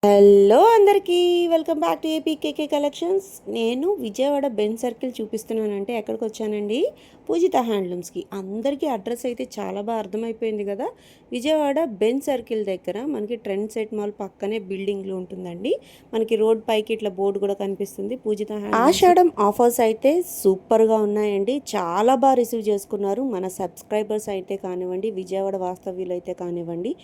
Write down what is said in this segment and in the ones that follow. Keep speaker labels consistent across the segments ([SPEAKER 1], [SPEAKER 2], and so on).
[SPEAKER 1] Hello అందరికీ welcome back to APKK collections. నేను Vijayawada Ben circle చూపిస్తున్నానంటే ఎక్కడికి వచ్చానండి? పూజిత హ్యాండ్లూమ్స్కి. అందరికీ అడ్రస్ అయితే చాలా బాగా అర్థమైపోయింది కదా. విజయవాడ బెన్ సర్కిల్ దగ్గర మనకి ట్రెండ్ సెట్ మాల్ పక్కనే బిల్డింగ్లో ఉంటుందండి. మనకి రోడ్ పైకి ఇట్లా బోర్డు కూడా కనిపిస్తుంది పూజిత హ్యాండ్లూమ్స్. ఆషాఢం ఆఫర్స్ అయితే సూపర్గా ఉన్నాయండి. చాలా బాగా రిసీవ్ చేసుకున్నారు మన సబ్స్క్రైబర్స్ అయితే కానివ్వండి, విజయవాడ వాస్తవ్యులు అయితే కానివ్వండి,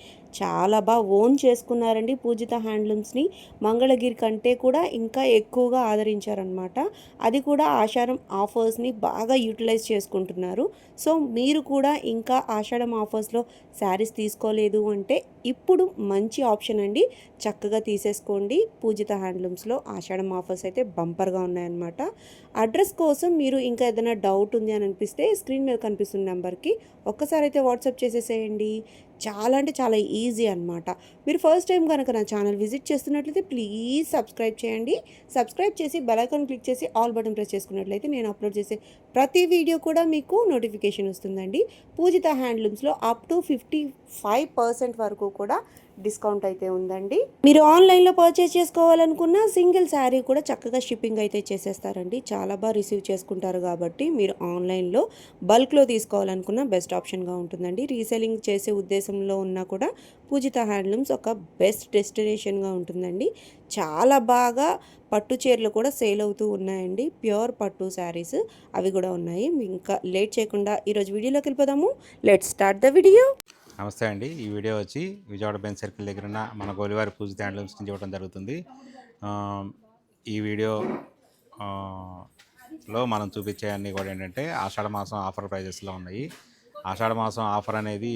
[SPEAKER 1] చాలా బాగా ఓన్ చేసుకున్నారండి పూజిత హ్యాండ్లూమ్స్ని. మంగళగిరి కంటే కూడా ఇంకా ఎక్కువగా ఆదరించారనమాట. అది కూడా ఆషాఢం ఆఫర్స్ని బాగా యూటిలైజ్ చేసుకుంటున్నారు. సో మీరు కూడా ఇంకా ఆషాఢం ఆఫర్స్లో శారీస్ తీసుకోలేదు అంటే ఇప్పుడు మంచి ఆప్షన్ అండి. చక్కగా తీసేసుకోండి. పూజిత హ్యాండ్లూమ్స్లో ఆషాఢం ఆఫర్స్ అయితే బంపర్గా ఉన్నాయన్నమాట. అడ్రస్ కోసం మీరు ఇంకా ఏదైనా డౌట్ ఉంది అని అనిపిస్తే స్క్రీన్ మీద కనిపిస్తున్న నెంబర్కి ఒక్కసారి అయితే వాట్సాప్ చేసేసేయండి. చాలా అంటే చాలా ఈజీ అనమాట. మీరు ఫస్ట్ టైం కనుక నా ఛానల్ విజిట్ చేస్తున్నట్లయితే ప్లీజ్ సబ్స్క్రైబ్ చేయండి. సబ్స్క్రైబ్ చేసి బెల్ ఐకాన్ క్లిక్ చేసి ఆల్ బటన్ ప్రెస్ చేసుకున్నట్లయితే నేను అప్లోడ్ చేసే ప్రతి వీడియో కూడా మీకు నోటిఫికేషన్ వస్తుందండి. పూజిత హ్యాండ్లూమ్స్లో అప్ టు 55% వరకు కూడా డిస్కౌంట్ అయితే ఉందండి. మీరు ఆన్లైన్లో పర్చేస్ చేసుకోవాలనుకున్న సింగిల్ శారీ కూడా చక్కగా షిప్పింగ్ అయితే చేసేస్తారండి. చాలా బాగా రిసీవ్ చేసుకుంటారు కాబట్టి మీరు ఆన్లైన్లో బల్క్లో తీసుకోవాలనుకున్న బెస్ట్ ఆప్షన్గా ఉంటుందండి. రీసెల్లింగ్ చేసే ఉద్దేశంలో ఉన్నా కూడా పూజిత హ్యాండ్లూమ్స్ ఒక బెస్ట్ డెస్టినేషన్గా ఉంటుందండి. చాలా బాగా పట్టు చీరలు కూడా సేల్ అవుతూ ఉన్నాయండి. ప్యూర్ పట్టు శారీస్ అవి కూడా ఉన్నాయి. ఇంకా లేట్ చేయకుండా ఈరోజు వీడియోలోకి వెళ్ళిపోదాము. Let's start the video.
[SPEAKER 2] నమస్తే అండి. ఈ వీడియో వచ్చి విజయవాడ బెన్ సర్కిల్ దగ్గర ఉన్న మన గోలివారి పూజిత హ్యాండ్లూమ్స్ నుంచి ఇవ్వడం జరుగుతుంది. ఈ వీడియో లో మనం చూపించే అన్నీ కూడా ఏంటంటే ఆషాఢ మాసం ఆఫర్ ప్రైజెస్లో ఉన్నాయి. ఆషాఢ మాసం ఆఫర్ అనేది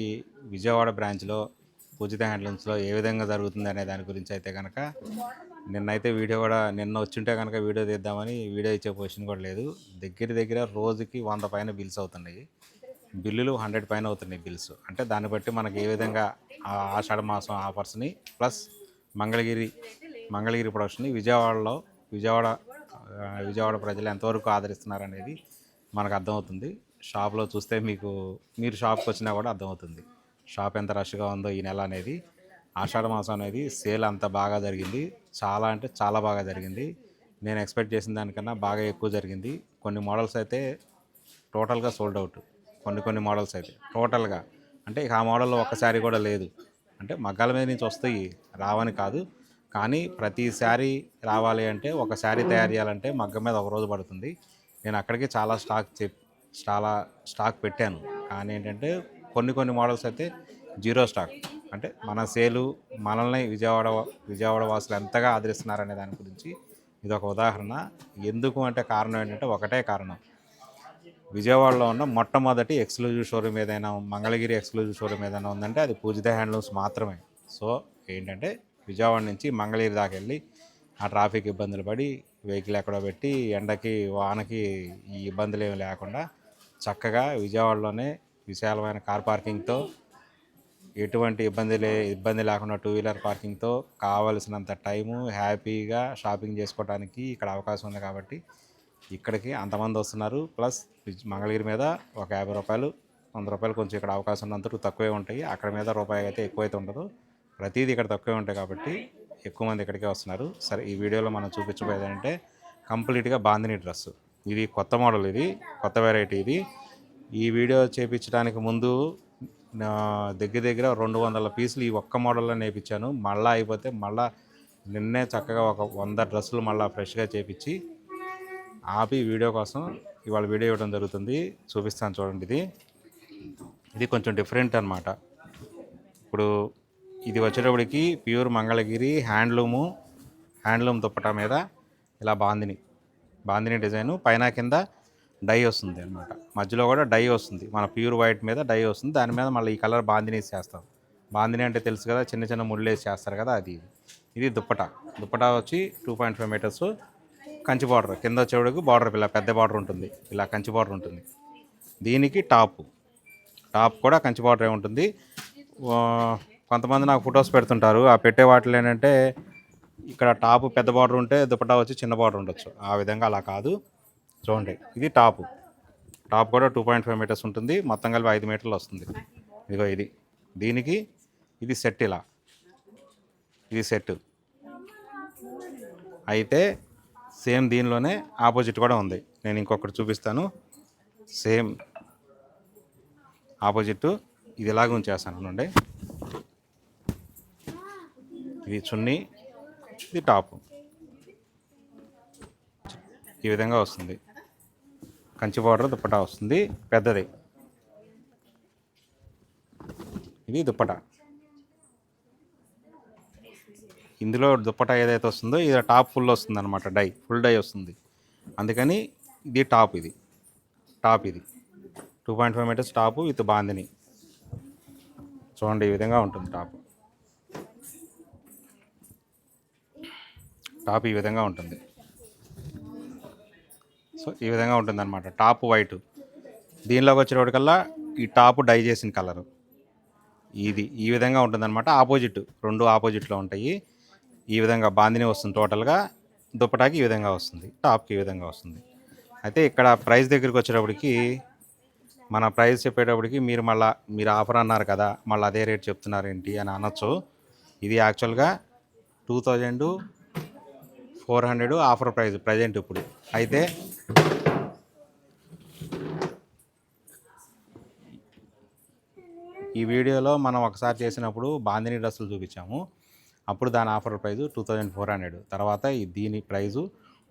[SPEAKER 2] విజయవాడ బ్రాంచ్లో పూజిత హ్యాండ్లూమ్స్లో ఏ విధంగా జరుగుతుంది అనే దాని గురించి అయితే కనుక నిన్నైతే వీడియో కూడా నిన్న వచ్చింటే కనుక వీడియో తీద్దామని వీడియో ఇచ్చే పొజిషన్ కూడా లేదు. దగ్గర రోజుకి 100 పైన బిల్స్ అవుతున్నాయి. బిల్లులు 100 పైన అవుతున్నాయి బిల్స్. అంటే దాన్ని బట్టి మనకి ఏ విధంగా ఆషాఢ మాసం ఆఫర్స్ని ప్లస్ మంగళగిరి ప్రొడక్షన్ని విజయవాడ ప్రజలు ఎంతవరకు ఆదరిస్తున్నారు అనేది మనకు అర్థమవుతుంది. షాప్లో చూస్తే మీరు షాప్కి వచ్చినా కూడా అర్థమవుతుంది షాప్ ఎంత రష్గా ఉందో ఈ నెల అనేది. ఆషాఢ మాసం అనేది సేల్ అంత బాగా జరిగింది. చాలా అంటే చాలా బాగా జరిగింది. నేను ఎక్స్పెక్ట్ చేసిన దానికన్నా బాగా ఎక్కువ జరిగింది. కొన్ని మోడల్స్ అయితే టోటల్గా సోల్డ్ అవుట్. కొన్ని మోడల్స్ అయితే టోటల్గా అంటే ఇక ఆ మోడల్లో ఒక్క శారీ కూడా లేదు. అంటే మగ్గాల మీద నుంచి వస్తాయి, రావని కాదు, కానీ ప్రతి శారీ రావాలి అంటే ఒక శారీ తయారు చేయాలంటే మగ్గం మీద ఒక రోజు పడుతుంది. నేను అక్కడికి చాలా స్టాక్ పెట్టాను. కానీ ఏంటంటే కొన్ని మోడల్స్ అయితే జీరో స్టాక్. అంటే మన సేలు మనల్ని విజయవాడ వాసులు ఎంతగా ఆదరిస్తున్నారనే దాని గురించి ఇది ఒక ఉదాహరణ. ఎందుకు అంటే కారణం ఏంటంటే ఒకటే కారణం, విజయవాడలో ఉన్న మొట్టమొదటి ఎక్స్క్లూజివ్ షోరూమ్ ఏదైనా, మంగళగిరి ఎక్స్క్లూజివ్ షోరూమ్ ఏదైనా ఉందంటే అది పూజిత హ్యాండ్లూమ్స్ మాత్రమే. సో ఏంటంటే విజయవాడ నుంచి మంగళగిరి దాకా వెళ్ళి ఆ ట్రాఫిక్ ఇబ్బందులు పడి వెహికల్ ఎక్కడో పెట్టి ఎండకి వానకి ఈ ఇబ్బందులు ఏమి లేకుండా చక్కగా విజయవాడలోనే విశాలమైన కార్ పార్కింగ్తో, ఎటువంటి ఇబ్బంది లేకుండా 2 వీలర్ పార్కింగ్తో కావలసినంత టైము హ్యాపీగా షాపింగ్ చేసుకోవడానికి ఇక్కడ అవకాశం ఉంది. కాబట్టి ఇక్కడికి అంతమంది వస్తున్నారు. ప్లస్ మంగళగిరి మీద ఒక 50 రూపాయలు 100 రూపాయలు కొంచెం ఇక్కడ అవకాశం ఉన్నంత తక్కువే ఉంటాయి. అక్కడ మీద రూపాయి అయితే ఎక్కువైతే ఉండదు. ప్రతిదీ ఇక్కడ తక్కువే ఉంటాయి కాబట్టి ఎక్కువ మంది ఇక్కడికే వస్తున్నారు. సరే, ఈ వీడియోలో మనం చూపించబోయేది అంటే కంప్లీట్గా బాందిని డ్రెస్. ఇది కొత్త మోడల్, ఇది కొత్త వెరైటీ. ఈ వీడియో చేయించడానికి ముందు దగ్గర 200 పీసులు ఈ ఒక్క మోడల్లో నేర్పించాను. మళ్ళీ అయిపోతే మళ్ళీ నిన్నే చక్కగా ఒక 100 డ్రెస్సులు మళ్ళీ ఫ్రెష్గా చేపించి ఆపి వీడియో కోసం ఇవాళ వీడియో ఇవ్వడం జరుగుతుంది. చూపిస్తాను చూడండి. ఇది కొంచెం డిఫరెంట్ అనమాట. ఇప్పుడు ఇది వచ్చేటప్పటికి ప్యూర్ మంగళగిరి హ్యాండ్లూమ్ దుప్పటా మీద ఇలా బాందిని డిజైను, పైన కింద డై వస్తుంది అనమాట. మధ్యలో కూడా డై వస్తుంది. మన ప్యూర్ వైట్ మీద డై వస్తుంది. దాని మీద మళ్ళీ ఈ కలర్ బాందిని చేస్తాం. బాందిని అంటే తెలుసు కదా, చిన్న ముళ్ళు వేసి చేస్తారు కదా, అది. ఇది దుప్పటా వచ్చి 2.5 మీటర్స్ కంచి బార్డర్, కింద చెవుడుకు బార్డర్ ఇలా పెద్ద బార్డర్ ఉంటుంది, ఇలా కంచి బార్డర్ ఉంటుంది. దీనికి టాప్ కూడా కంచి బార్డరే ఉంటుంది. కొంతమంది నాకు ఫొటోస్ పెడుతుంటారు. ఆ పెట్టే వాటిలో ఏంటంటే ఇక్కడ టాప్ పెద్ద బార్డర్ ఉంటే దుపట్టా వచ్చి చిన్న బార్డర్ ఉండొచ్చు. ఆ విధంగా అలా కాదు. చూడండి, ఇది టాప్ కూడా 2.5 మీటర్స్ ఉంటుంది. మొత్తం కలిపి 5 మీటర్లు వస్తుంది. ఇదిగో దీనికి ఇది సెట్. ఇది సెట్. అయితే సేమ్ దీనిలోనే ఆపోజిట్ కూడా ఉంది. నేను ఇంకొకటి చూపిస్తాను. సేమ్ ఆపోజిట్ ఇది ఇలాగ ఉంచేస్తాను నుండి. ఇది చున్నీ, ఇది టాపు. ఈ విధంగా వస్తుంది. కంచి బార్డర్ దుప్పటా వస్తుంది పెద్దది. ఇది దుప్పటా. ఇందులో దుప్పటా ఏదైతే వస్తుందో ఇది టాప్ ఫుల్ వస్తుంది అనమాట. ఫుల్ డై వస్తుంది. అందుకని ఇది టాప్. ఇది 2.5 మీటర్స్ టాపు విత్ బాందిని. చూడండి, ఈ విధంగా ఉంటుంది టాప్ ఈ విధంగా ఉంటుంది. సో ఈ విధంగా ఉంటుంది అనమాట. Top white. దీనిలోకి వచ్చేటప్పటికల్లా ఈ టాప్ డై చేసిన కలరు ఇది ఈ విధంగా ఉంటుంది అనమాట. రెండు ఆపోజిట్లో ఉంటాయి. ఈ విధంగా బాందిని వస్తుంది. టోటల్గా దుప్పటాకి ఈ విధంగా వస్తుంది, టాప్కి ఈ విధంగా వస్తుంది. అయితే ఇక్కడ ప్రైస్ దగ్గరికి వచ్చేటప్పటికి మన ప్రైస్ చెప్పేటప్పటికి మీరు ఆఫర్ అన్నారు కదా, మళ్ళీ అదే రేట్ చెప్తున్నారు ఏంటి అని అనొచ్చు. ఇది యాక్చువల్గా 2400 ఆఫర్ ప్రైస్ ప్రజెంట్ ఇప్పుడు. అయితే ఈ వీడియోలో మనం ఒకసారి చేసినప్పుడు బాందిని డ్రెస్సులు చూపించాము. అప్పుడు దాని ఆఫర్ ప్రైజు 2400. తర్వాత దీని ప్రైజు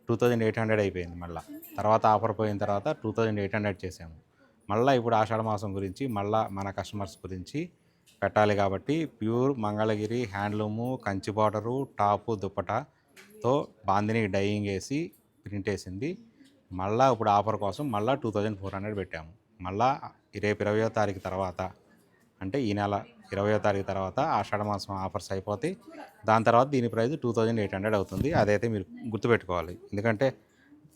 [SPEAKER 2] 2800 అయిపోయింది. మళ్ళీ తర్వాత ఆఫర్ పోయిన తర్వాత 2800 చేసాము. మళ్ళీ ఇప్పుడు ఆషాఢ మాసం గురించి మన కస్టమర్స్ గురించి పెట్టాలి కాబట్టి pure Mangalagiri handloom, Kanchi border, top దుప్పటాతో బాందిని డైయింగ్ వేసి ప్రింట్ వేసింది. మళ్ళీ ఇప్పుడు ఆఫర్ కోసం మళ్ళీ 2400 పెట్టాము. మళ్ళీ రేపు 20వ తారీఖు తర్వాత, అంటే ఈ నెల 20వ తారీఖు తర్వాత ఆషాఢ మాసం ఆఫర్స్ అయిపోతాయి. దాని తర్వాత దీని ప్రైస్ 2800 అవుతుంది. అదైతే మీరు గుర్తుపెట్టుకోవాలి. ఎందుకంటే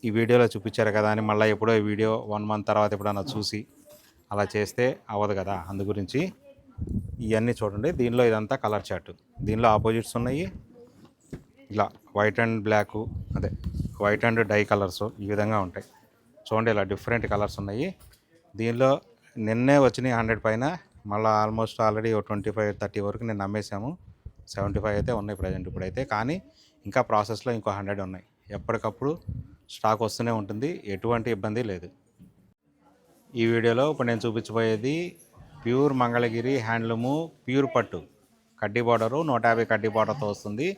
[SPEAKER 2] ఈ వీడియోలో చూపించారు కదా అని మళ్ళీ ఎప్పుడో ఈ వీడియో 1 మంత్ తర్వాత ఎప్పుడన్నా చూసి అలా చేస్తే అవ్వదు కదా. అందు గురించి ఇవన్నీ చూడండి. దీనిలో ఇదంతా కలర్ చార్ట్. దీనిలో ఆపోజిట్స్ ఉన్నాయి. ఇలా వైట్ అండ్ బ్లాక్, అదే వైట్ అండ్ డై కలర్స్ ఈ విధంగా ఉంటాయి. చూడండి, ఇలా డిఫరెంట్ కలర్స్ ఉన్నాయి. దీనిలో నిన్నే వచ్చినాయి 100 పైన. మళ్ళీ ఆల్మోస్ట్ ఆల్రెడీ 25-30 వరకు నేను అమ్మేశాము. 75 అయితే ఉన్నాయి ప్రజెంట్ ఇప్పుడైతే. కానీ ఇంకా ప్రాసెస్లో ఇంకో 100 ఉన్నాయి. ఎప్పటికప్పుడు స్టాక్ వస్తూనే ఉంటుంది, ఎటువంటి ఇబ్బంది లేదు. ఈ వీడియోలో ఇప్పుడు నేను చూపించబోయేది ప్యూర్ మంగళగిరి హ్యాండ్లూము, ప్యూర్ పట్టు, కడ్డీ బార్డరు 150 కడ్డీ బార్డర్తో వస్తుంది.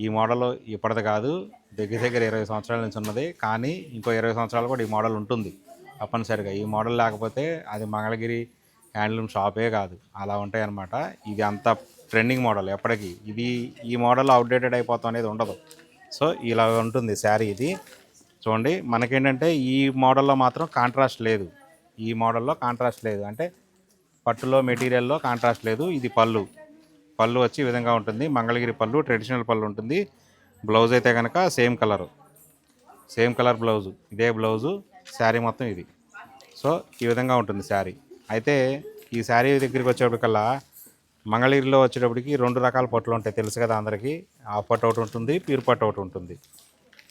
[SPEAKER 2] ఈ మోడల్ ఇప్పటిది కాదు, దగ్గర 20 సంవత్సరాల నుంచి ఉన్నది. కానీ ఇంకో 20 సంవత్సరాలు కూడా ఈ మోడల్ ఉంటుంది తప్పనిసరిగా. ఈ మోడల్ లేకపోతే అది మంగళగిరి హ్యాండ్లూమ్ షాపే కాదు, అలా ఉంటాయి అన్నమాట. ఇది అంత ట్రెండింగ్ మోడల్ ఎప్పటికీ. ఈ మోడల్ అవుట్డేటెడ్ అయిపోతాం అనేది ఉండదు. సో ఇలా ఉంటుంది శారీ. ఇది చూడండి, మనకేంటంటే ఈ మోడల్లో మాత్రం కాంట్రాస్ట్ లేదు. ఈ మోడల్లో కాంట్రాస్ట్ లేదు, అంటే పట్టులో మెటీరియల్లో కాంట్రాస్ట్ లేదు. ఇది పళ్ళు వచ్చి ఈ విధంగా ఉంటుంది. మంగళగిరి పళ్ళు, ట్రెడిషనల్ పళ్ళు ఉంటుంది. బ్లౌజ్ అయితే కనుక సేమ్ కలర్ బ్లౌజు, ఇదే బ్లౌజు. శారీ మొత్తం ఇది. సో ఈ విధంగా ఉంటుంది శారీ. అయితే ఈ శారీ దగ్గరికి వచ్చేటప్పటికల్లా మంగళగిరిలో వచ్చేటప్పటికి 2 రకాల పట్టులు ఉంటాయి, తెలుసు కదా అందరికీ. హాఫ్ పట్టు ఒకటి ఉంటుంది, ప్యూర్ పట్టు ఒకటి ఉంటుంది.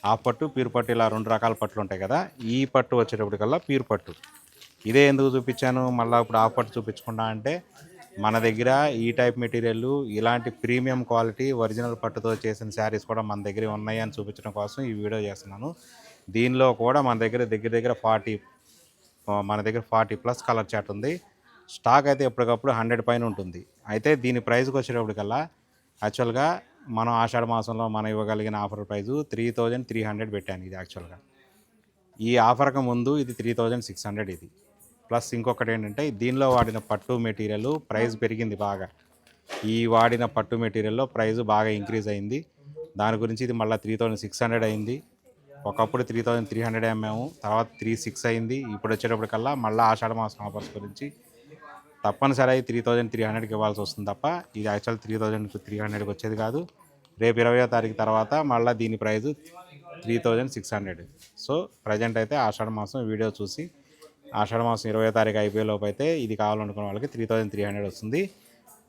[SPEAKER 2] హాఫ్ పట్టు, ప్యూర్ పట్టు ఇలా 2 రకాల పట్టులు ఉంటాయి కదా. ఈ పట్టు వచ్చేటప్పటికల్లా ప్యూర్ పట్టు. ఇదే ఎందుకు చూపించాను మళ్ళీ ఇప్పుడు హాఫ్ పట్టు చూపించకుండా అంటే, మన దగ్గర ఈ టైప్ మెటీరియల్, ఇలాంటి ప్రీమియం క్వాలిటీ ఒరిజినల్ పట్టుతో చేసిన శారీస్ కూడా మన దగ్గర ఉన్నాయి అని చూపించడం కోసం ఈ వీడియో చేస్తున్నాను. దీనిలో కూడా మన దగ్గర 40+ కలర్ చార్ట్ ఉంది. స్టాక్ అయితే ఎప్పటికప్పుడు 100 పైన ఉంటుంది. అయితే దీని ప్రైస్కి వచ్చేటప్పటికల్లా యాక్చువల్గా మనం ఆషాఢ మాసంలో మనం ఇవ్వగలిగిన ఆఫర్ ప్రైజు 3300 పెట్టాను. ఇది యాక్చువల్గా ఈ ఆఫర్కి ముందు ఇది 3600. ఇది ప్లస్ ఇంకొకటి ఏంటంటే, దీనిలో వాడిన పట్టు మెటీరియల్ ప్రైస్ పెరిగింది బాగా. ఈ వాడిన పట్టు మెటీరియల్లో ప్రైస్ బాగా ఇంక్రీజ్ అయింది. దాని గురించి ఇది మళ్ళీ 3600 అయింది. ఒకప్పుడు 3300 అమ్మాము, తర్వాత 3600 అయింది. ఇప్పుడు వచ్చేటప్పటికల్లా మళ్ళీ ఆషాఢ మాసం ఆఫర్స్ గురించి తప్పనిసరి 3300కి ఇవ్వాల్సి వస్తుంది తప్ప ఇది యాక్చువల్ 3300కి వచ్చేది కాదు. రేపు 20వ తారీఖు తర్వాత మళ్ళీ దీని ప్రైజు 3600. సో ప్రజెంట్ అయితే ఆషాఢ మాసం వీడియో చూసి ఆషాఢ మాసం 20వ తారీఖు అయిపోయేలోపు అయితే ఇది కావాలనుకున్న వాళ్ళకి 3300 వస్తుంది.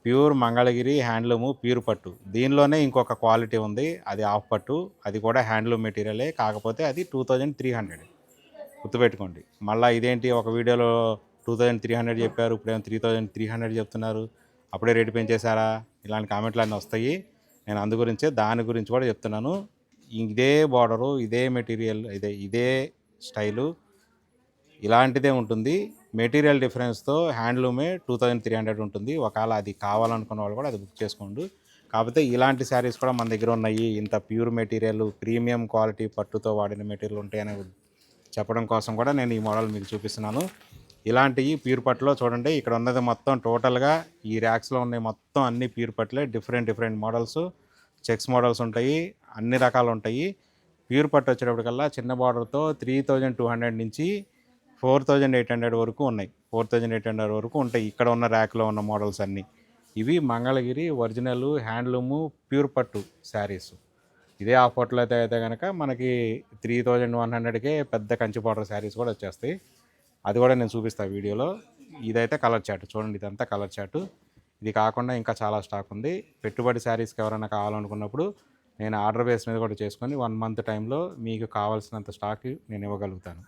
[SPEAKER 2] ప్యూర్ మంగళగిరి హ్యాండ్లూము, ప్యూర్ పట్టు. దీనిలోనే ఇంకొక క్వాలిటీ ఉంది, అది హాఫ్ పట్టు. అది కూడా హ్యాండ్లూమ్ మెటీరియలే, కాకపోతే అది 2300. గుర్తుపెట్టుకోండి. మళ్ళీ ఇదేంటి ఒక వీడియోలో 2300 చెప్పారు, ఇప్పుడేమో 3300 చెప్తున్నారు, అప్పుడే రేటు పెంచేశారా, ఇలాంటి కామెంట్లు అన్నీ వస్తాయి. నేను దాని గురించి కూడా చెప్తున్నాను. ఇదే బార్డరు, ఇదే మెటీరియల్, ఇదే స్టైలు ఇలాంటిదే ఉంటుంది. మెటీరియల్ డిఫరెన్స్‌తో హ్యాండ్లూమే 2300 ఉంటుంది. ఒకవేళ అది కావాలనుకున్న వాళ్ళు కూడా అది బుక్ చేసుకోండి. కాకపోతే ఇలాంటి శారీస్ కూడా మన దగ్గర ఉన్నాయి. ఇంత ప్యూర్ మెటీరియల్, ప్రీమియం క్వాలిటీ పట్టుతో వాడిన మెటీరియల్ ఉంటాయని చెప్పడం కోసం కూడా నేను ఈ మోడల్ మీకు చూపిస్తున్నాను. ఇలాంటివి ప్యూర్ పట్టులో చూడండి, ఇక్కడ ఉన్నది మొత్తం టోటల్గా ఈ ర్యాక్స్లో ఉన్నాయి మొత్తం అన్ని ప్యూర్ పట్టులే. డిఫరెంట్ మోడల్స్, చెక్స్ మోడల్స్ ఉంటాయి, అన్ని రకాలు ఉంటాయి. ప్యూర్ పట్టు వచ్చేటప్పటికల్లా చిన్న బార్డర్తో 3200 నుంచి 4800 వరకు ఉన్నాయి. 4800 వరకు ఉంటాయి ఇక్కడ ఉన్న ర్యాక్లో ఉన్న మోడల్స్ అన్నీ. ఇవి మంగళగిరి ఒరిజినల్ హ్యాండ్లూము ప్యూర్ పట్టు శారీస్. ఇదే ఆఫర్లో అయితే కనుక మనకి 3100కే పెద్ద కంచి బార్డర్ శారీస్ కూడా వచ్చేస్తాయి. అది కూడా నేను చూపిస్తాను వీడియోలో. ఇదైతే కలర్ చార్ట్ చూడండి, ఇదంతా కలర్ చార్ట్. ఇది కాకుండా ఇంకా చాలా స్టాక్ ఉంది. పెట్టుబడి శారీస్కి ఎవరైనా కావాలనుకున్నప్పుడు నేను ఆర్డర్ బేస్ మీద కూడా చేసుకొని 1 మంత్ టైంలో మీకు కావాల్సినంత స్టాక్ నేను ఇవ్వగలుగుతాను.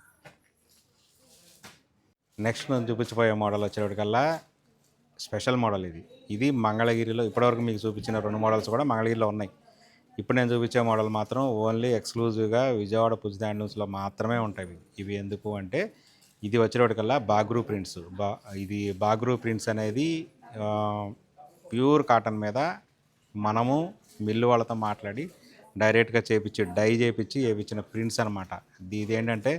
[SPEAKER 2] నెక్స్ట్ నేను చూపించబోయే మోడల్ వచ్చేటప్పటికల్లా స్పెషల్ మోడల్. ఇది మంగళగిరిలో ఇప్పటివరకు మీకు చూపించిన 2 మోడల్స్ కూడా మంగళగిరిలో ఉన్నాయి. ఇప్పుడు నేను చూపించే మోడల్ మాత్రం ఓన్లీ ఎక్స్క్లూజివ్గా విజయవాడ పూజిత హ్యాండ్లూమ్స్లో మాత్రమే ఉంటాయి. ఇవి ఎందుకు అంటే ఇది వచ్చేటప్పటికల్లా బాగ్రూ ప్రింట్స్. ఇది బాగ్రూ ప్రింట్స్ అనేది ప్యూర్ కాటన్ మీద మనము మిల్లు వాళ్ళతో మాట్లాడి డైరెక్ట్గా డై చేపించి వేయించిన ప్రింట్స్ అనమాట. ఇది ఏంటంటే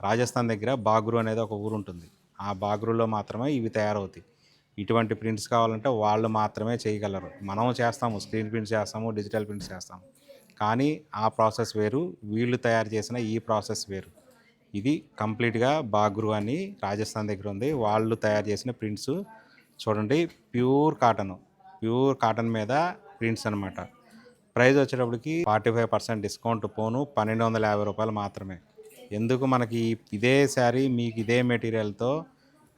[SPEAKER 2] రాజస్థాన్ దగ్గర బాగ్రూ అనేది ఒక ఊరు ఉంటుంది. ఆ బాగ్రూలో మాత్రమే ఇవి తయారవుతాయి. ఇటువంటి ప్రింట్స్ కావాలంటే వాళ్ళు మాత్రమే చేయగలరు. మనము చేస్తాము, స్క్రీన్ ప్రింట్స్ చేస్తాము, డిజిటల్ ప్రింట్స్ చేస్తాము, కానీ ఆ ప్రాసెస్ వేరు, వీళ్ళు తయారు చేసిన ఈ ప్రాసెస్ వేరు. ఇది కంప్లీట్గా బాగ్రూ అని రాజస్థాన్ దగ్గర ఉంది. వాళ్ళు తయారు చేసిన ప్రింట్స్ చూడండి, ప్యూర్ కాటన్ మీద ప్రింట్స్ అనమాట. ప్రైస్ వచ్చేటప్పటికి 45% డిస్కౌంట్ పోను 1250 రూపాయలు మాత్రమే. ఎందుకు మనకి ఇదే శారీ మీకు ఇదే మెటీరియల్తో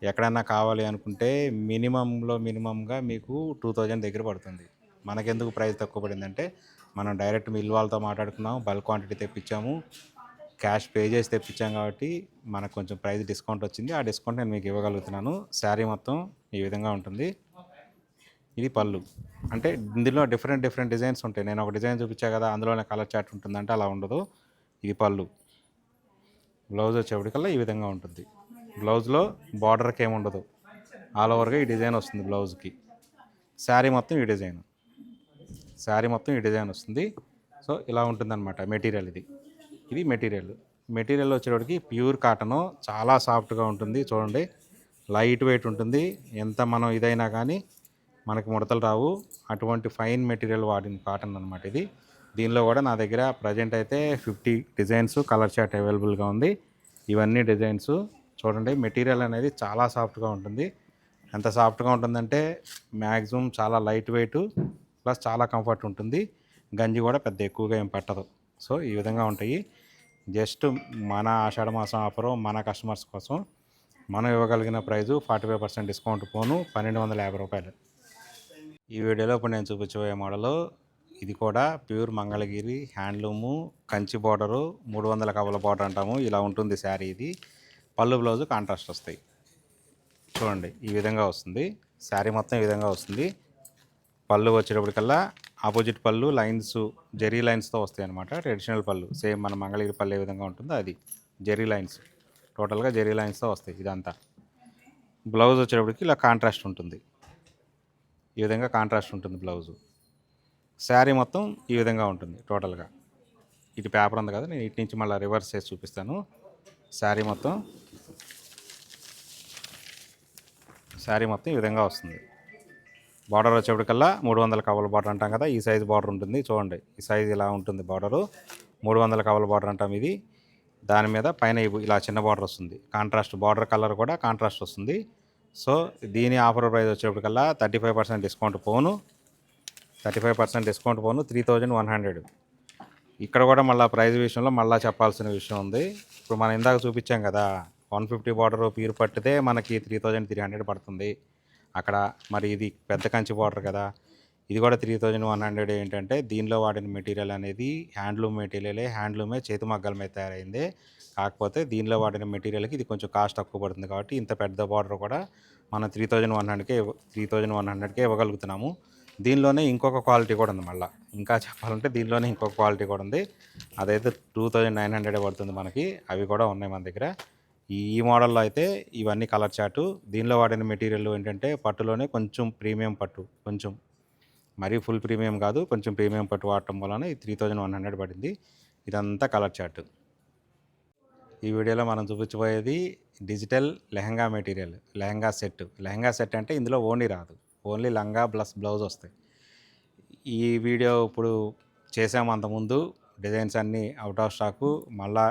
[SPEAKER 2] ఎక్కడన్నా కావాలి అనుకుంటే మినిమంగా మీకు 2000 దగ్గర పడుతుంది. మనకెందుకు ప్రైస్ తక్కువ పడిందంటే మనం డైరెక్ట్ మిల్ వాళ్ళతో మాట్లాడుకున్నాము, బల్క్ క్వాంటిటీ తెప్పించాము, క్యాష్ పే చేసి తెప్పించాం కాబట్టి మనకు కొంచెం ప్రైస్ డిస్కౌంట్ వచ్చింది. ఆ డిస్కౌంట్ నేను మీకు ఇవ్వగలుగుతున్నాను. శారీ మొత్తం ఈ విధంగా ఉంటుంది. ఇది పళ్ళు. అంటే ఇందులో డిఫరెంట్ డిజైన్స్ ఉంటాయి. నేను ఒక డిజైన్ చూపించా కదా, అందులోనే కలర్ చార్ట్ ఉంటుందంటే అలా ఉండదు. ఇది పళ్ళు. బ్లౌజ్ వచ్చేప్పటికల్లా ఈ విధంగా ఉంటుంది. బ్లౌజ్లో బార్డర్కి ఏమి ఉండదు, ఆల్ ఓవర్గా ఈ డిజైన్ వస్తుంది బ్లౌజ్కి. శారీ మొత్తం ఈ డిజైన్ వస్తుంది. సో ఇలా ఉంటుందన్నమాట మెటీరియల్. ఇది మెటీరియల్ వచ్చేటప్పటికి ప్యూర్ కాటను, చాలా సాఫ్ట్గా ఉంటుంది. చూడండి, లైట్ వెయిట్ ఉంటుంది. ఎంత మనం ఇదైనా కానీ మనకి ముడతలు రావు. అటువంటి ఫైన్ మెటీరియల్ వాడిన కాటన్ అనమాట ఇది. దీనిలో కూడా నా దగ్గర ప్రజెంట్ అయితే 50 డిజైన్స్ కలర్ చార్ట్ అవైలబుల్గా ఉంది. ఇవన్నీ డిజైన్స్ చూడండి. మెటీరియల్ అనేది చాలా సాఫ్ట్గా ఉంటుంది. ఎంత సాఫ్ట్గా ఉంటుందంటే మ్యాక్సిమం చాలా లైట్ వెయిట్ ప్లస్ చాలా కంఫర్ట్ ఉంటుంది. గంజి కూడా పెద్ద ఎక్కువగా ఏం పట్టదు. సో ఈ విధంగా ఉంటాయి. జస్ట్ మన ఆషాఢ మాసం ఆఫరు మన కస్టమర్స్ కోసం మనం ఇవ్వగలిగిన ప్రైజు 45% డిస్కౌంట్ పోను 1250 రూపాయలు. ఈ వీడియోలో ఇప్పుడు నేను చూపించబోయే మోడలు ఇది కూడా pure Mangalagiri handloom, Kanchi border, 300 కవల బార్డర్ అంటాము. ఇలా ఉంటుంది శారీ. ఇది పళ్ళు బ్లౌజు కాంట్రాస్ట్ వస్తాయి. చూడండి, ఈ విధంగా వస్తుంది. శారీ మొత్తం ఈ విధంగా వస్తుంది. పళ్ళు వచ్చేటప్పటికల్లా ఆపోజిట్ పళ్ళు లైన్స్, జెరీ లైన్స్తో వస్తాయి అన్నమాట. ట్రెడిషనల్ పళ్ళు సేమ్ మన మంగళగిరి పళ్ళు ఏ విధంగా ఉంటుందో అది జెరీ లైన్స్, టోటల్గా జెరీ లైన్స్తో వస్తాయి ఇదంతా. బ్లౌజ్ వచ్చేటప్పటికి ఇలా కాంట్రాస్ట్ ఉంటుంది. ఈ విధంగా కాంట్రాస్ట్ ఉంటుంది బ్లౌజు. శారీ మొత్తం ఈ విధంగా ఉంటుంది టోటల్గా. ఇటు పేపర్ ఉంది కదా, నేను ఇటు నుంచి మళ్ళీ రివర్స్ చేసి చూపిస్తాను. శారీ మొత్తం ఈ విధంగా వస్తుంది. బార్డర్ వచ్చేప్పటికల్లా 300 కవల బార్డర్ అంటాం కదా, ఈ సైజు బార్డర్ ఉంటుంది. చూడండి, ఈ సైజు ఇలా ఉంటుంది బార్డరు. 300 కవల బార్డర్ అంటాం ఇది. దాని మీద పైన ఇలా చిన్న బార్డర్ వస్తుంది. కాంట్రాస్ట్ బార్డర్ కలర్ కూడా కాంట్రాస్ట్ వస్తుంది. సో దీని ఆఫర్ ప్రైస్ వచ్చేప్పటికల్లా 35% డిస్కౌంట్ పోను 3100. ఇక్కడ కూడా మళ్ళీ ప్రైస్ విషయంలో మళ్ళీ చెప్పాల్సిన విషయం ఉంది. ఇప్పుడు మనం ఇందాక చూపించాం కదా, 150 బార్డర్ ప్యూర్ పట్టితే మనకి 3300 పడుతుంది అక్కడ. మరి ఇది పెద్ద కంచి బార్డర్ కదా, ఇది కూడా 3100. ఏంటంటే దీనిలో వాడిన మెటీరియల్ అనేది హ్యాండ్లూమే చేతి మగ్గల మీద తయారైంది. కాకపోతే దీనిలో వాడిన మెటీరియల్కి ఇది కొంచెం కాస్ట్ తక్కువ పడుతుంది కాబట్టి ఇంత పెద్ద బార్డర్ కూడా మనం 3100కే ఇవ్వగలుగుతున్నాము. దీనిలోనే ఇంకొక క్వాలిటీ కూడా ఉంది మళ్ళీ, ఇంకా చెప్పాలంటే దీనిలోనే ఇంకొక క్వాలిటీ కూడా ఉంది. అదైతే 2900 పడుతుంది మనకి. అవి కూడా ఉన్నాయి మన దగ్గర. ఈ మోడల్లో అయితే ఇవన్నీ కలర్ చార్టు. దీనిలో వాడిన మెటీరియల్ ఏంటంటే పట్టులోనే కొంచెం ప్రీమియం పట్టు, కొంచెం మరీ ఫుల్ ప్రీమియం కాదు, కొంచెం ప్రీమియం పట్టు వాడటం వలన ఇది 3100 పడింది. ఇదంతా కలర్ చార్ట్. ఈ వీడియోలో మనం చూపించబోయేది digital lehenga material, lehenga set. Lehenga set అంటే ఇందులో ఓన్లీ రాదు, ఓన్లీ లంగా ప్లస్ బ్లౌజ్ వస్తాయి. ఈ వీడియో ఇప్పుడు చేసాము, అంతకుముందు డిజైన్స్ అన్నీ అవుట్ ఆఫ్ స్టాకు. మళ్ళా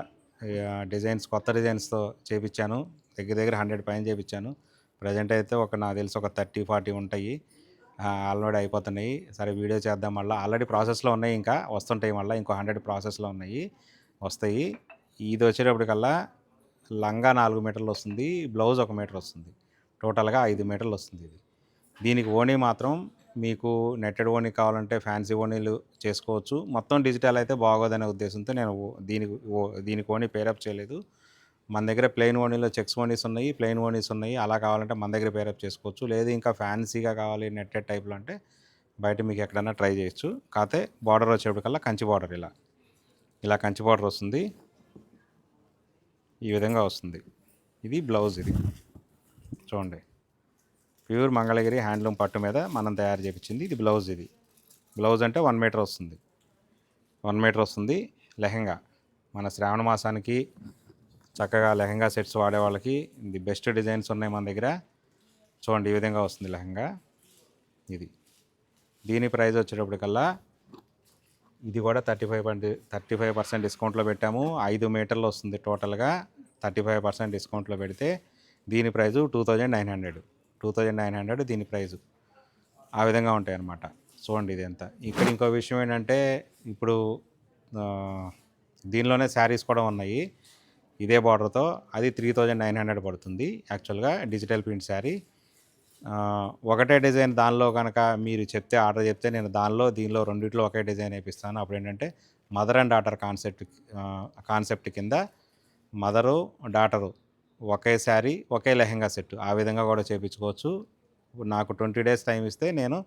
[SPEAKER 2] డిజైన్స్ కొత్త డిజైన్స్తో చేపించాను, దగ్గర దగ్గర 100 పైన చేపించాను. ప్రజెంట్ అయితే నాకు తెలిసి ఒక 30-40 ఉంటాయి, ఆల్రెడీ అయిపోతున్నాయి. సరే వీడియో చేద్దాం, మళ్ళీ ఆల్రెడీ ప్రాసెస్లో ఉన్నాయి, ఇంకా వస్తుంటాయి, మళ్ళీ ఇంకో 100 ప్రాసెస్లో ఉన్నాయి, వస్తాయి. ఇది వచ్చేటప్పటికల్లా లంగా 4 మీటర్లు వస్తుంది, బ్లౌజ్ 1 మీటర్ వస్తుంది, టోటల్గా 5 మీటర్లు వస్తుంది. ఇది దీనికి ఓణీ మాత్రం మీకు నెట్టెడ్ ఓణీ కావాలంటే ఫ్యాన్సీ ఓణీలు చేసుకోవచ్చు. మొత్తం డిజిటల్ అయితే బాగోదనే ఉద్దేశంతో నేను దీనికి ఓణీ పేరప్ చేయలేదు. మన దగ్గర ప్లెయిన్ ఓణీలో చెక్స్ ఓణీస్ ఉన్నాయి, ప్లెయిన్ ఓణీస్ ఉన్నాయి. అలా కావాలంటే మన దగ్గర పేరప్ చేసుకోవచ్చు. లేదు ఇంకా ఫ్యాన్సీగా కావాలి నెట్టెడ్ టైప్లో అంటే బయట మీకు ఎక్కడైనా ట్రై చేయొచ్చు. కాకపోతే బార్డర్ వచ్చేప్పటికల్లా కంచి బార్డర్, ఇలా కంచి బార్డర్ వస్తుంది, ఈ విధంగా వస్తుంది. ఇది బ్లౌజ్, ఇది చూడండి, ప్యూర్ మంగళగిరి హ్యాండ్లూమ్ పట్టు మీద మనం తయారు చేయించింది. ఇది బ్లౌజ్, ఇది బ్లౌజ్ అంటే 1 మీటర్ వస్తుంది, 1 మీటర్ వస్తుంది. లెహంగా మన శ్రావణ మాసానికి చక్కగా లెహంగా సెట్స్ వాడే వాళ్ళకి ఇది బెస్ట్ డిజైన్స్ ఉన్నాయి మన దగ్గర. చూడండి, ఈ విధంగా వస్తుంది లెహంగా. ఇది దీని ప్రైస్ వచ్చేటప్పటికల్లా ఇది కూడా 35% డిస్కౌంట్లో పెట్టాము. 5 మీటర్లు వస్తుంది టోటల్గా. 35% డిస్కౌంట్లో పెడితే దీని ప్రైజు 2900 దీని ప్రైజు. ఆ విధంగా ఉంటాయి అన్నమాట. చూడండి ఇది ఎంత. ఇక్కడ ఇంకో విషయం ఏంటంటే ఇప్పుడు దీనిలోనే శారీస్ కూడా ఉన్నాయి ఇదే బార్డర్తో. అది 3900 పడుతుంది యాక్చువల్గా, డిజిటల్ ప్రింట్ శారీ. ఒకటే డిజైన్ దానిలో కనుక మీరు ఆర్డర్ చెప్తే నేను దీనిలో రెండిట్లో ఒకే డిజైన్ వేపిస్తాను. అప్పుడు ఏంటంటే మదర్ అండ్ డాటర్ కాన్సెప్ట్ కింద మదరు డాటరు ఒకే శారీ ఒకే లెహంగా సెట్, ఆ విధంగా కూడా చేయించుకోవచ్చు. నాకు 20 days టైం ఇస్తే నేను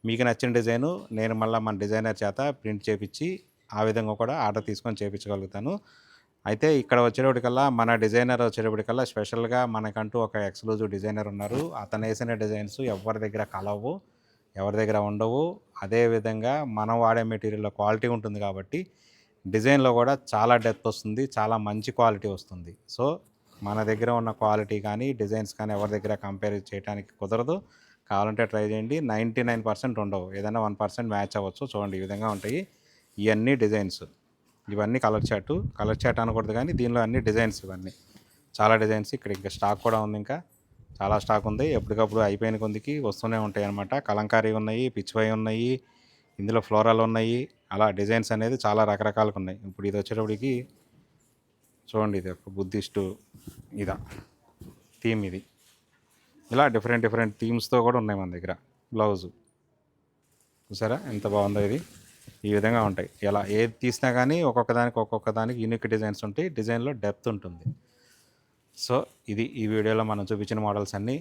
[SPEAKER 2] మీకు నచ్చిన డిజైను నేను మళ్ళీ మన డిజైనర్ చేత ప్రింట్ చేయించి ఆ విధంగా కూడా ఆర్డర్ తీసుకొని చేయించగలుగుతాను. అయితే ఇక్కడ వచ్చేటప్పటికల్లా మన డిజైనర్ వచ్చేటప్పటికల్లా స్పెషల్గా మనకంటూ ఒక ఎక్స్క్లూజివ్ డిజైనర్ ఉన్నారు. అతను వేసిన డిజైన్స్ ఎవరి దగ్గర కలవు, ఎవరి దగ్గర ఉండవు. అదేవిధంగా మనం వాడే మెటీరియల్లో క్వాలిటీ ఉంటుంది కాబట్టి డిజైన్లో కూడా చాలా డెప్త్ వస్తుంది, చాలా మంచి క్వాలిటీ వస్తుంది. సో మన దగ్గర ఉన్న క్వాలిటీ కానీ డిజైన్స్ కానీ ఎవరి దగ్గర కంపేర్ చేయడానికి కుదరదు. కావాలంటే ట్రై చేయండి. 99% ఉండవు, ఏదైనా 1% మ్యాచ్ అవ్వచ్చు. చూడండి ఈ విధంగా ఉంటాయి ఇవన్నీ డిజైన్స్. ఇవన్నీ కలర్ చాట్ అనకూడదు కానీ దీనిలో అన్ని డిజైన్స్, ఇవన్నీ చాలా డిజైన్స్. ఇక్కడ ఇంకా స్టాక్ కూడా ఉంది, ఇంకా చాలా స్టాక్ ఉంది. ఎప్పటికప్పుడు అయిపోయిన కొందికి వస్తూనే ఉంటాయి అన్నమాట. కలంకారీ ఉన్నాయి, పిచ్చివై ఉన్నాయి, ఇందులో ఫ్లోరల్ ఉన్నాయి. అలా డిజైన్స్ అనేది చాలా రకరకాలుగా ఉన్నాయి. ఇప్పుడు ఇది వచ్చేటప్పటికి చూడండి, ఇది ఒక బుద్ధిస్టు థీమ్, ఇది ఇలా డిఫరెంట్ థీమ్స్తో కూడా ఉన్నాయి మన దగ్గర. బ్లౌజు చూసారా ఎంత బాగుందో. ఇది ఈ విధంగా ఉంటాయి. ఎలా ఏది తీసినా కానీ ఒక్కొక్క దానికి యూనిక్ డిజైన్స్ ఉంటాయి, డిజైన్లో డెప్త్ ఉంటుంది. సో ఇది ఈ వీడియోలో మనం చూపించిన మోడల్స్ అన్నీ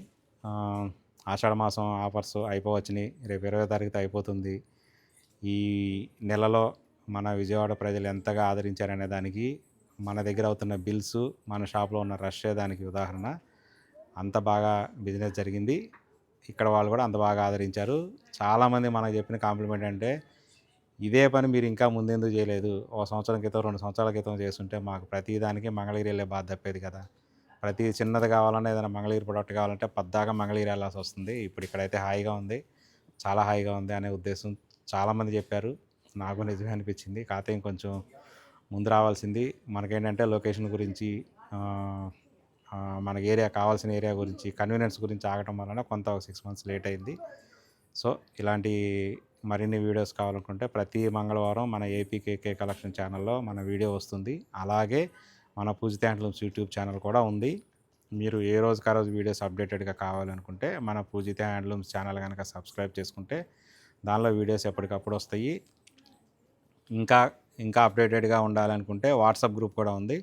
[SPEAKER 2] ఆషాఢ మాసం ఆఫర్స్ అయిపోవచ్చినాయి. రేపు 20వ తారీఖుతో అయిపోతుంది. ఈ నెలలో మన విజయవాడ ప్రజలు ఎంతగా ఆదరించారనే దానికి మన దగ్గర అవుతున్న బిల్స్, మన షాప్లో ఉన్న రష్ దానికి ఉదాహరణ. అంత బాగా బిజినెస్ జరిగింది, ఇక్కడ వాళ్ళు కూడా అంత బాగా ఆదరించారు. చాలామంది మనకు చెప్పిన కాంప్లిమెంట్ అంటే ఇదే పని మీరు ఇంకా ముందెందుకు చేయలేదు, 1 సంవత్సరం క్రితం 2 సంవత్సరాల క్రితం చేస్తుంటే మాకు ప్రతిదానికి మంగళగిరి వెళ్ళే బాధ తప్పేది కదా. ప్రతి చిన్నది కావాలన్నా ఏదైనా మంగళగిరి ప్రొడక్ట్ కావాలంటే పద్దాకా మంగళగిరి వెళ్ళాల్సి వస్తుంది. ఇప్పుడు ఇక్కడైతే హాయిగా ఉంది, చాలా హాయిగా ఉంది అనే ఉద్దేశం చాలామంది చెప్పారు. నాకు నిజమే అనిపించింది. కాకపోతే ఇంకొంచెం ముందు రావాల్సింది. మనకేంటంటే లొకేషన్ గురించి, మనకి కావాల్సిన ఏరియా గురించి, కన్వీనియన్స్ గురించి ఆగటం వలన కొంత 6 months లేట్ అయింది. సో ఇలాంటి మరిన్ని వీడియోస్ కావాలనుకుంటే ప్రతి మంగళవారం మన ఏపీకేకే కలెక్షన్ ఛానల్లో మన వీడియో వస్తుంది. అలాగే మన పూజిత హ్యాండ్లూమ్స్ యూట్యూబ్ ఛానల్ కూడా ఉంది. మీరు ఏ రోజుకి ఆ రోజు వీడియోస్ అప్డేటెడ్గా కావాలనుకుంటే మన పూజిత హ్యాండ్లూమ్స్ ఛానల్ కనుక సబ్స్క్రైబ్ చేసుకుంటే దానిలో వీడియోస్ ఎప్పటికప్పుడు వస్తాయి. ఇంకా అప్డేటెడ్గా ఉండాలనుకుంటే వాట్సాప్ గ్రూప్ కూడా ఉంది.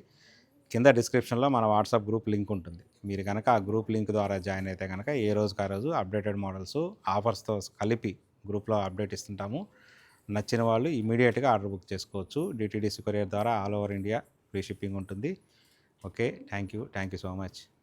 [SPEAKER 2] కింద డిస్క్రిప్షన్లో మన వాట్సాప్ గ్రూప్ లింక్ ఉంటుంది. మీరు కనుక ఆ గ్రూప్ లింక్ ద్వారా జాయిన్ అయితే కనుక ఏ రోజుకి ఆ రోజు అప్డేటెడ్ మోడల్స్ ఆఫర్స్తో కలిపి గ్రూప్లో అప్డేట్ ఇస్తుంటాము. నచ్చిన వాళ్ళు ఇమీడియట్గా ఆర్డర్ బుక్ చేసుకోవచ్చు. డిటీడీసీ కొరియర్ ద్వారా all over India free shipping ఉంటుంది. Okay, thank you so much.